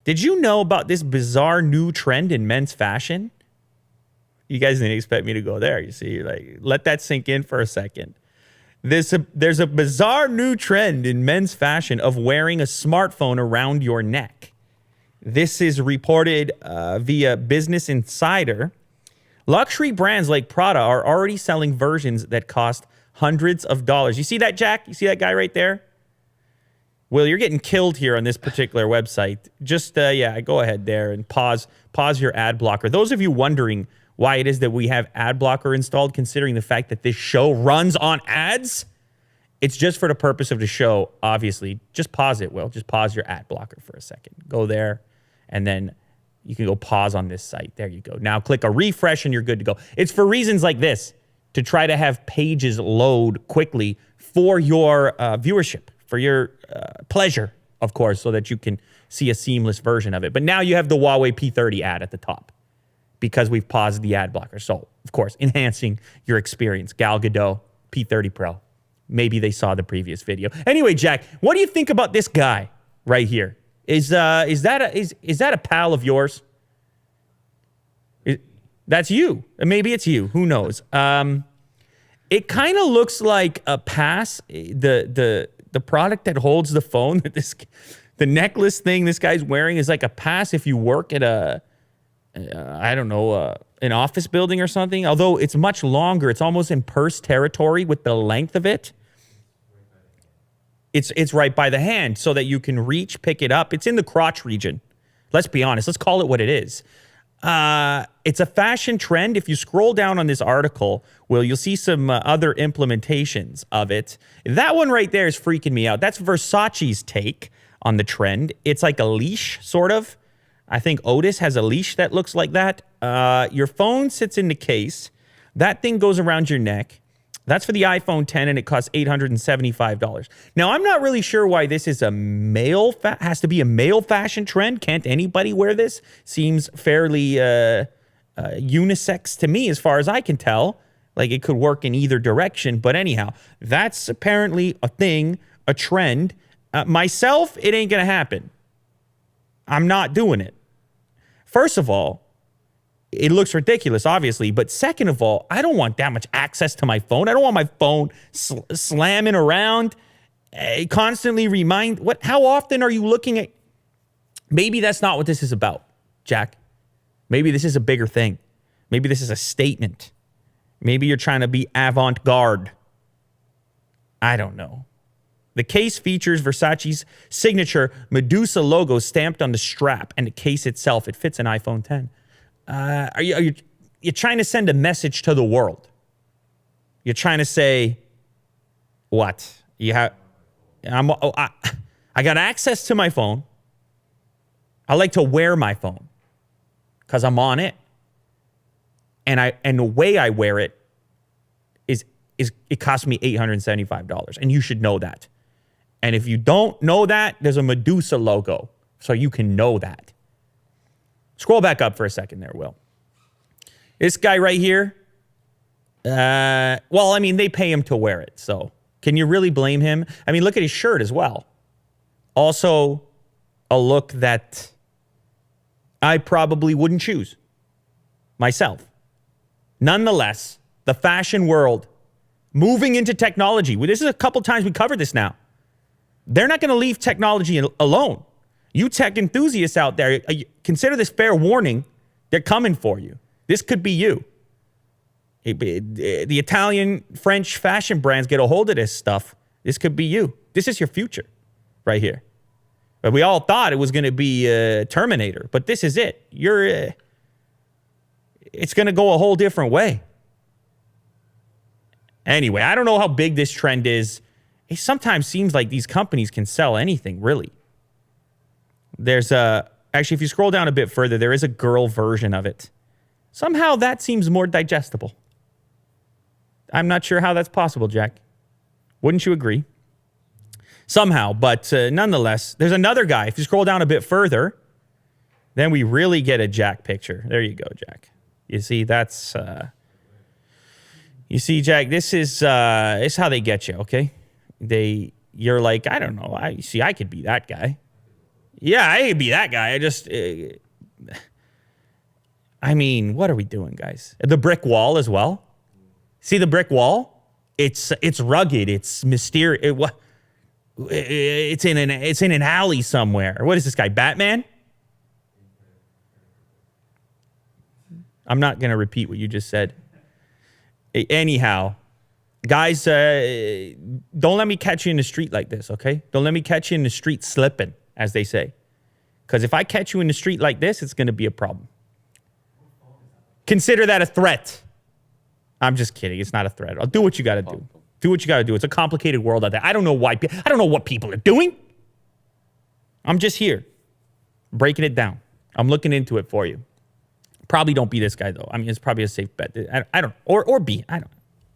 Did you know about this bizarre new trend in men's fashion? You guys didn't expect me to go there. You see, like, let that sink in for a second. There's a bizarre new trend in men's fashion of wearing a smartphone around your neck. This is reported via Business Insider. Luxury brands like Prada are already selling versions that cost hundreds of dollars. You see that, Jack? You see that guy right there? Will, you're getting killed here on this particular website. Just, go ahead there and pause your ad blocker. Those of you wondering why it is that we have ad blocker installed, considering the fact that this show runs on ads, it's just for the purpose of the show, obviously. Just pause it, Will. Just pause your ad blocker for a second. Go there, and then you can go pause on this site. There you go. Now click a refresh, and you're good to go. It's for reasons like this, to try to have pages load quickly for your viewership, for your pleasure, of course, so that you can see a seamless version of it. But now you have the Huawei P30 ad at the top because we've paused the ad blocker. So, of course, enhancing your experience. Gal Gadot, P30 Pro. Maybe they saw the previous video. Anyway, Jack, what do you think about this guy right here? Is that a pal of yours? That's you. Maybe it's you. Who knows? It kind of looks like a pass. The product that holds the phone, the necklace thing this guy's wearing is like a pass if you work at an office building or something. Although it's much longer. It's almost in purse territory with the length of it. It's right by the hand so that you can reach, pick it up. It's in the crotch region. Let's be honest. Let's call it what it is. It's a fashion trend. If you scroll down on this article, you'll see some other implementations of it. That one right there is freaking me out. That's Versace's take on the trend. It's like a leash, sort of. I think Otis has a leash that looks like that. Your phone sits in the case. That thing goes around your neck. That's for the iPhone 10, and it costs $875. Now, I'm not really sure why this is has to be a male fashion trend. Can't anybody wear this? Seems fairly unisex to me, as far as I can tell. Like, it could work in either direction. But anyhow, that's apparently a thing, a trend. Myself, it ain't going to happen. I'm not doing it. First of all, it looks ridiculous, obviously. But second of all, I don't want that much access to my phone. I don't want my phone slamming around, constantly how often are you looking at? Maybe that's not what this is about, Jack. Maybe this is a bigger thing. Maybe this is a statement. Maybe you're trying to be avant-garde. I don't know. The case features Versace's signature Medusa logo stamped on the strap and the case itself. It fits an iPhone 10. Are you trying to send a message to the world? You're trying to say, what? I got access to my phone. I like to wear my phone because I'm on it. And the way I wear it is it costs me $875. And you should know that. And if you don't know that, there's a Medusa logo. So you can know that. Scroll back up for a second there, Will. This guy right here, they pay him to wear it. So can you really blame him? I mean, look at his shirt as well. Also, a look that I probably wouldn't choose myself. Nonetheless, the fashion world moving into technology. This is a couple times we covered this now. They're not going to leave technology alone. You tech enthusiasts out there, consider this fair warning. They're coming for you. This could be you. The Italian, French fashion brands get a hold of this stuff. This could be you. This is your future right here. But we all thought it was going to be Terminator, but this is it. It's going to go a whole different way. Anyway, I don't know how big this trend is. It sometimes seems like these companies can sell anything, really. There's actually, if you scroll down a bit further, there is a girl version of it. Somehow that seems more digestible. I'm not sure how that's possible, Jack. Wouldn't you agree? Somehow, but nonetheless, there's another guy. If you scroll down a bit further, then we really get a Jack picture. There you go, Jack. You see, that's... you see, Jack, this is how they get you, okay? You're like, I don't know. I could be that guy. Yeah, I could be that guy. I mean, what are we doing, guys? The brick wall as well. See the brick wall? It's rugged. It's mysterious. It's in an alley somewhere. What is this guy, Batman? I'm not gonna repeat what you just said. Anyhow, guys, don't let me catch you in the street like this, okay? Don't let me catch you in the street slipping, as they say. Because if I catch you in the street like this, it's gonna be a problem. Consider that a threat. I'm just kidding. It's not a threat. I'll do what you got to do. Do what you got to do. It's a complicated world out there. I don't know why. I don't know what people are doing. I'm just here, breaking it down. I'm looking into it for you. Probably don't be this guy though. I mean, it's probably a safe bet. I don't. Or be. I don't.